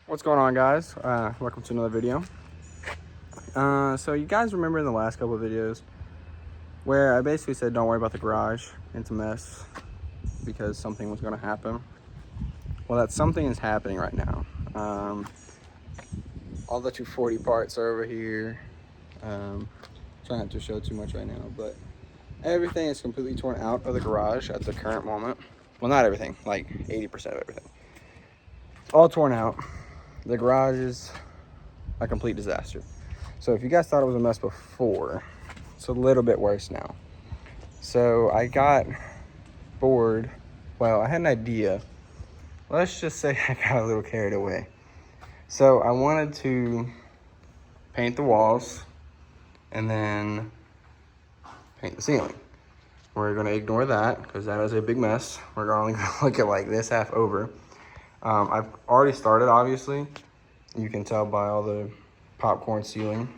What's going on, guys? Welcome to another video. So you guys remember in the last couple of videos where I basically said don't worry about the garage, it's a mess because something was going to happen. Well, that something is happening right now. All the 240 parts are over here. Trying not to show too much right now, but everything is completely torn out of the garage at the current moment. Well, not everything, like 80% of everything. All torn out. The garage is a complete disaster. So if you guys thought it was a mess before, it's a little bit worse now. So I got bored. Well, I had an idea. Let's just say I got a little carried away. So I wanted to paint the walls and then paint the ceiling. We're gonna ignore that because that is a big mess. We're only gonna look at like this half over. I've already started, obviously. You can tell by all the popcorn ceiling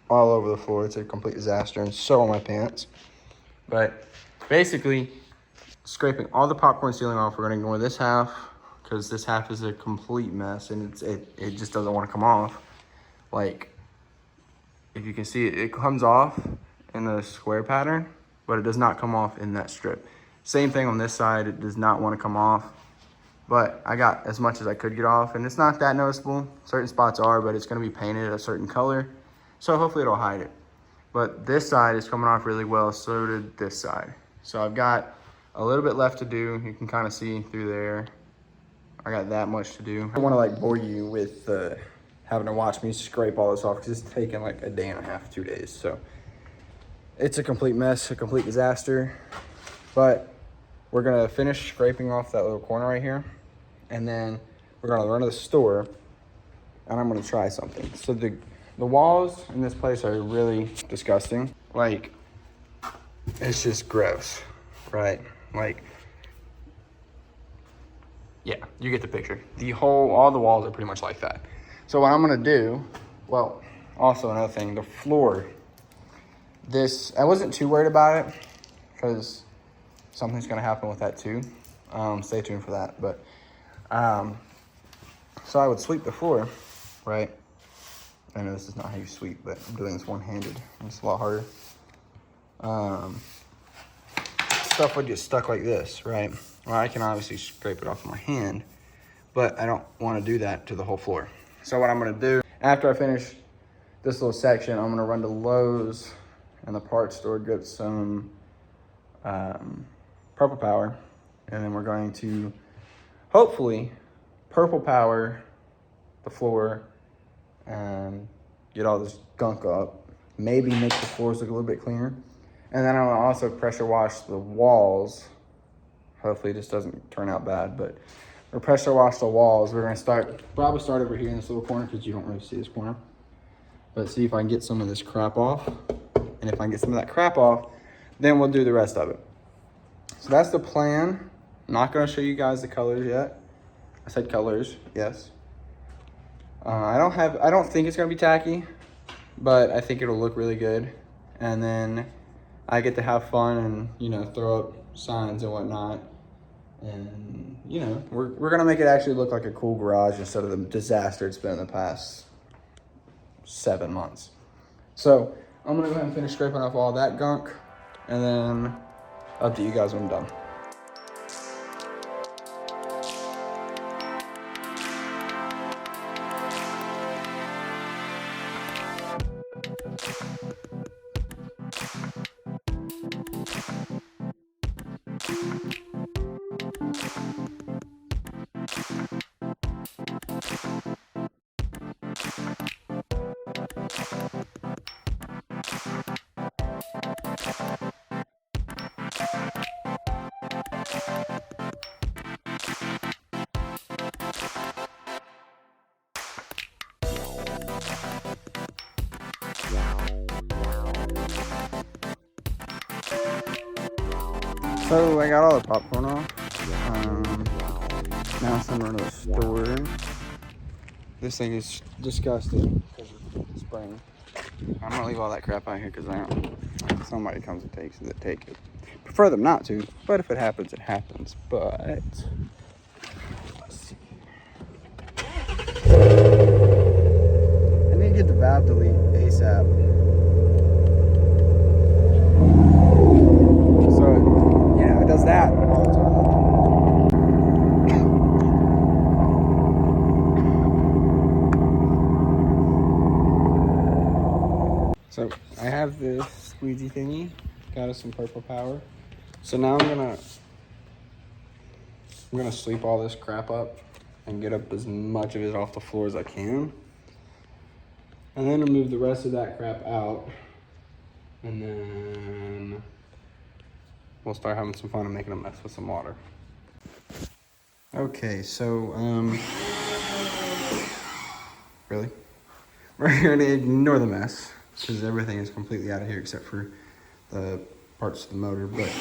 all over the floor. It's a complete disaster, and so are my pants. But basically, scraping all the popcorn ceiling off. We're gonna ignore this half because this half is a complete mess, and it just doesn't want to come off. Like, if you can see it comes off in a square pattern, but it does not come off in that strip. Same thing on this side. It does not want to come off. But I got as much as I could get off, and it's not that noticeable. Certain spots are, but it's gonna be painted a certain color, so hopefully it'll hide it. But this side is coming off really well, so did this side. So I've got a little bit left to do. You can kind of see through there. I got that much to do. I wanna like bore you with having to watch me scrape all this off because it's taken like a day and a half, 2 days. So it's a complete mess, a complete disaster. But we're gonna finish scraping off that little corner right here. And then we're gonna run to the store and I'm gonna try something. So the walls in this place are really disgusting. Like, it's just gross, right? Like, yeah, you get the picture. All the walls are pretty much like that. So what I'm gonna do, well, also another thing, the floor. I wasn't too worried about it because something's gonna happen with that too. Stay tuned for that. But so I would sweep the floor, right? I know this is not how you sweep, but I'm doing this one-handed. It's a lot harder. Stuff would get stuck like this, right? Well, I can obviously scrape it off with my hand, but I don't want to do that to the whole floor. So what I'm gonna do, after I finish this little section, I'm gonna run to Lowe's and the parts store, get some Purple Power, and then we're going to hopefully Purple Power the floor and get all this gunk up, maybe make the floors look a little bit cleaner, and then I'm gonna also pressure wash the walls. Hopefully this doesn't turn out bad, but we're pressure wash the walls. We're gonna probably start over here in this little corner because you don't really see this corner, but see if I can get some of this crap off, and if I can get some of that crap off, then we'll do the rest of it. So that's the plan. I'm not gonna show you guys the colors yet. I said colors, yes. I don't think it's gonna be tacky, but I think it'll look really good. And then I get to have fun and, you know, throw up signs and whatnot. And, you know, we're gonna make it actually look like a cool garage instead of the disaster it's been in the past 7 months. So I'm gonna go ahead and finish scraping off all that gunk, and then update you guys when I'm done. So I got all the popcorn off. Now it's time to run to the store. This thing is disgusting because of the spring. I'm gonna leave all that crap out here because if somebody comes and takes it, they take it. Prefer them not to, but if it happens, it happens. But let's see. valve delete ASAP. So, you know, it does that all the time. So I have this squeegee thingy, got us some purple power. So now I'm gonna sweep all this crap up and get up as much of it off the floor as I can. And then remove the rest of that crap out. And then we'll start having some fun and making a mess with some water. Okay, so, really? We're gonna ignore the mess, because everything is completely out of here except for the parts of the motor, but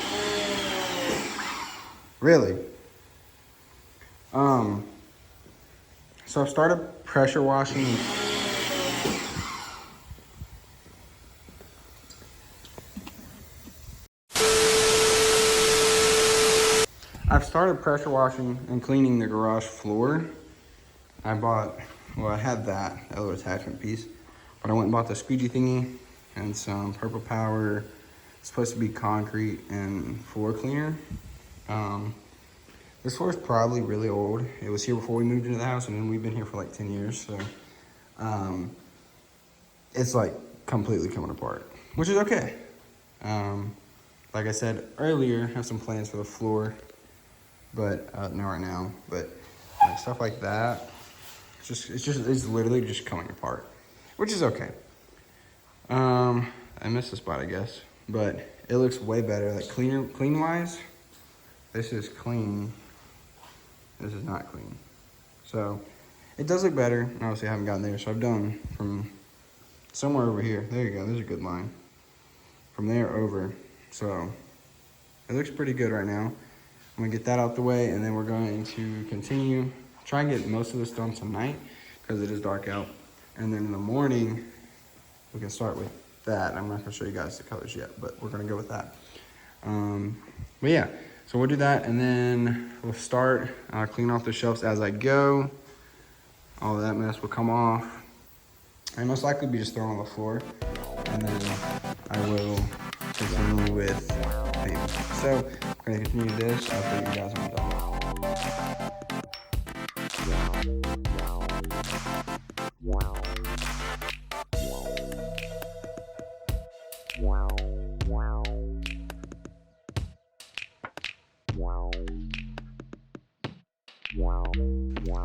really. So I've started pressure washing. I've started pressure washing and cleaning the garage floor. I had that little attachment piece, but I went and bought the squeegee thingy and some purple power. It's supposed to be concrete and floor cleaner. This floor is probably really old. It was here before we moved into the house, and then we've been here for like 10 years. So it's like completely coming apart, which is okay. Like I said earlier, I have some plans for the floor, but not right now. But stuff like that, it's literally just coming apart, which is okay. I missed the spot, I guess, but it looks way better. Like clean wise, this is clean. This is not clean. So it does look better. Obviously I haven't gotten there. So I've done from somewhere over here. There you go. There's a good line. From there over. So it looks pretty good right now. I'm gonna get that out the way, and then we're going to continue. Try and get most of this done tonight because it is dark out. And then in the morning, we can start with that. I'm not gonna show you guys the colors yet, but we're gonna go with that. But yeah. So we'll do that, and then we'll start clean off the shelves as I go. All of that mess will come off. I most likely be just thrown on the floor, and then I will continue with things. So I'm gonna continue this. I'll show you guys when I'm done.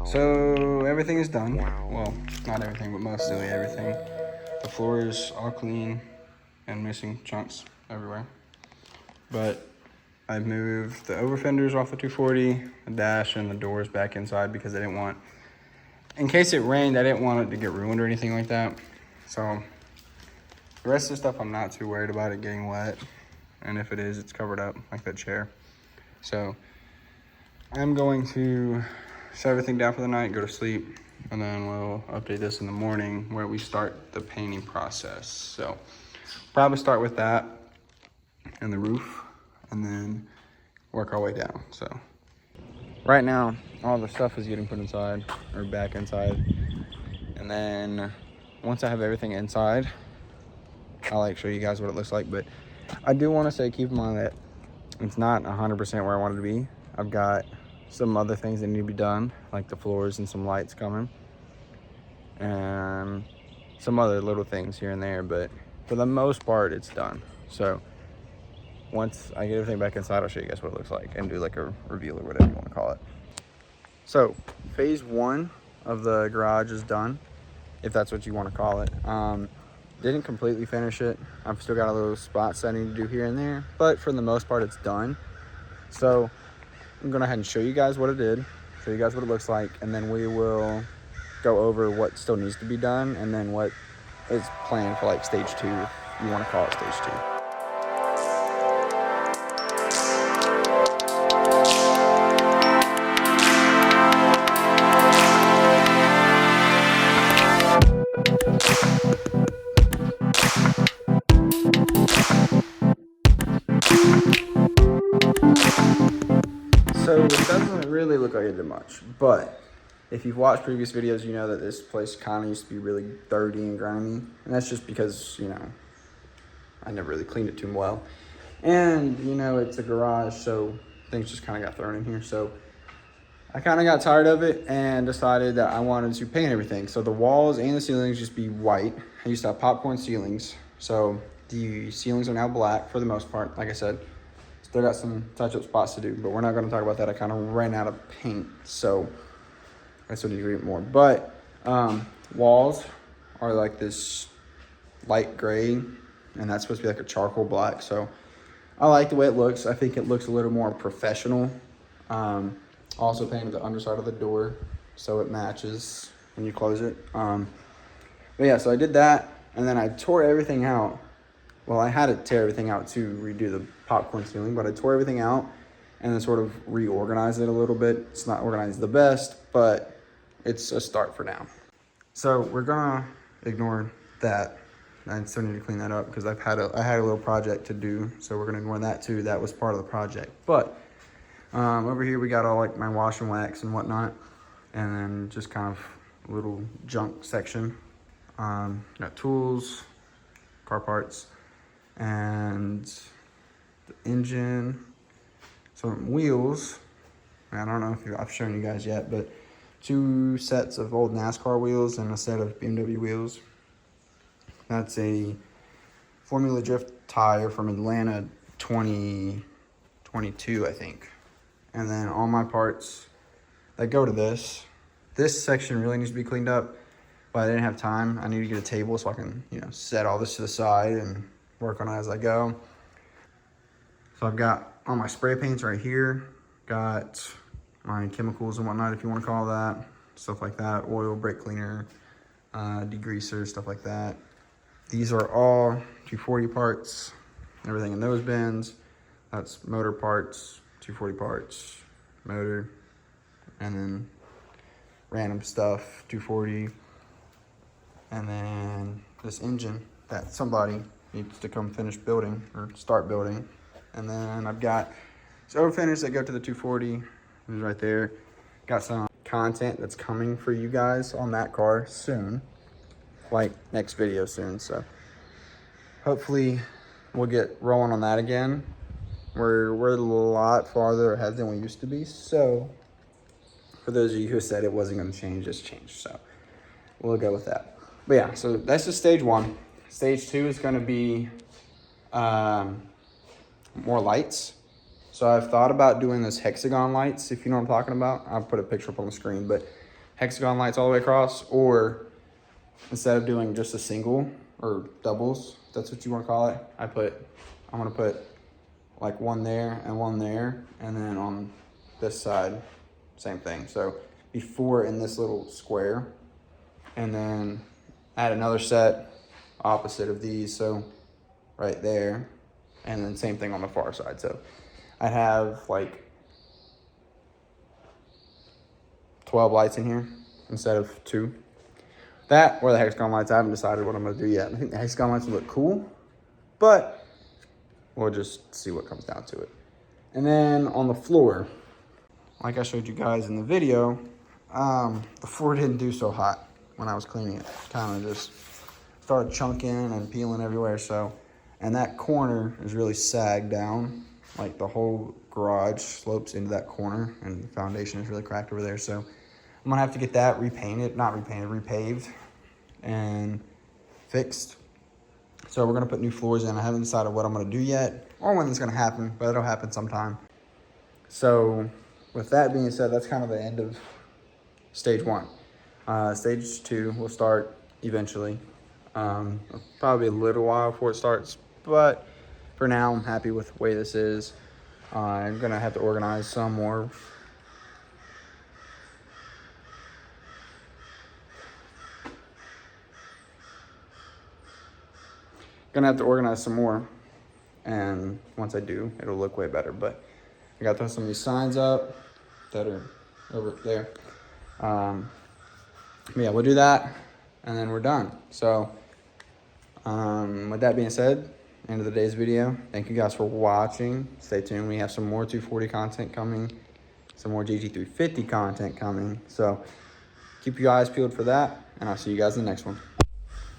So everything is done. Well, not everything, but mostly everything. The floor is all clean and missing chunks everywhere. But I moved the over fenders off the 240, the dash, and the doors back inside because I didn't want, in case it rained, I didn't want it to get ruined or anything like that. So the rest of the stuff, I'm not too worried about it getting wet. And if it is, it's covered up like that chair. So I'm going to shut everything down for the night, go to sleep, and then we'll update this in the morning where we start the painting process. So probably start with that and the roof, and then work our way down. So right now, all the stuff is getting put inside, or back inside. And then once I have everything inside, I'll show you guys what it looks like. But I do want to say, keep in mind that it's not 100% where I want it to be. I've got some other things that need to be done, like the floors and some lights coming, and some other little things here and there, but for the most part, it's done. So once I get everything back inside, I'll show you guys what it looks like and do like a reveal or whatever you want to call it. So phase 1 of the garage is done, if that's what you want to call it. Didn't completely finish it. I've still got a little spots I need to do here and there, but for the most part, it's done. So I'm gonna go ahead and show you guys what it did, show you guys what it looks like, and then we will go over what still needs to be done, and then what is planned for like stage 2, if you want to call it stage 2. So it doesn't really look like it did much, but If you've watched previous videos, you know that this place kind of used to be really dirty and grimy. And that's just because, you know, I never really cleaned it too well. And, you know, it's a garage, so things just kind of got thrown in here. So I kind of got tired of it and decided that I wanted to paint everything. So the walls and the ceilings just be white. I used to have popcorn ceilings. So the ceilings are now black for the most part. Like I said, still got some touch-up spots to do, but we're not going to talk about that. I kind of ran out of paint, so I still need to get more. But walls are like this light gray, and that's supposed to be like a charcoal black. So I like the way it looks. I think it looks a little more professional. Also painted the underside of the door so it matches when you close it. But yeah, so I did that, and then I tore everything out. Well, I had to tear everything out to redo the popcorn ceiling, but I tore everything out and then sort of reorganized it a little bit. It's not organized the best, but it's a start for now. So we're gonna ignore that. I still need to clean that up because I had a little project to do, so we're gonna ignore that too. That was part of the project. But over here we got all like my wash and wax and whatnot, and then just kind of a little junk section. Got tools, car parts, and the engine, some wheels. I don't know if I've shown you guys yet, but 2 sets of old NASCAR wheels and a set of BMW wheels. That's a Formula Drift tire from Atlanta 2022, I think. And then all my parts that go to this section really needs to be cleaned up, but I didn't have time. I need to get a table so I can, you know, set all this to the side and work on it as I go. So I've got all my spray paints right here. Got my chemicals and whatnot, if you want to call that. Stuff like that, oil, brake cleaner, degreaser, stuff like that. These are all 240 parts, everything in those bins. That's motor parts, 240 parts, motor, and then random stuff, 240. And then this engine that somebody needs to come finish building or start building. And then I've got this overfinish that go to the 240, which is right there. Got some content that's coming for you guys on that car soon, like next video soon. So hopefully we'll get rolling on that again. We're a lot farther ahead than we used to be. So for those of you who said it wasn't going to change, it's changed. So we'll go with that. But yeah, so that's just stage 1. Stage 2 is going to be more lights. So I've thought about doing those hexagon lights, if you know what I'm talking about. I'll put a picture up on the screen, but hexagon lights all the way across, or instead of doing just a single or doubles, if that's what you want to call it, I'm going to put like one there, and then on this side, same thing. So before in this little square, and then add another set opposite of these, so right there, and then same thing on the far side. So I have like 12 lights in here instead of 2. That or the hexagon lights, I haven't decided what I'm going to do yet. I think the hexagon lights will look cool, but we'll just see what comes down to it. And then on the floor, like I showed you guys in the video, the floor didn't do so hot when I was cleaning it. Kind of just started chunking and peeling everywhere. So, and that corner is really sagged down. Like the whole garage slopes into that corner, and the foundation is really cracked over there. So I'm gonna have to get that repaved and fixed. So we're gonna put new floors in. I haven't decided what I'm gonna do yet or when it's gonna happen, but it'll happen sometime. So with that being said, that's kind of the end of stage 1. Stage 2 will start eventually. Probably a little while before it starts, but for now I'm happy with the way this is. I'm gonna have to organize some more. Gonna have to organize some more, and once I do, it'll look way better. But I got to throw some of these signs up that are over there. But yeah, we'll do that, and then we're done. So with that being said, end of the day's video. Thank you guys for watching. Stay tuned. We have some more 240 content coming, some more GT350 content coming. So keep your eyes peeled for that, and I'll see you guys in the next one.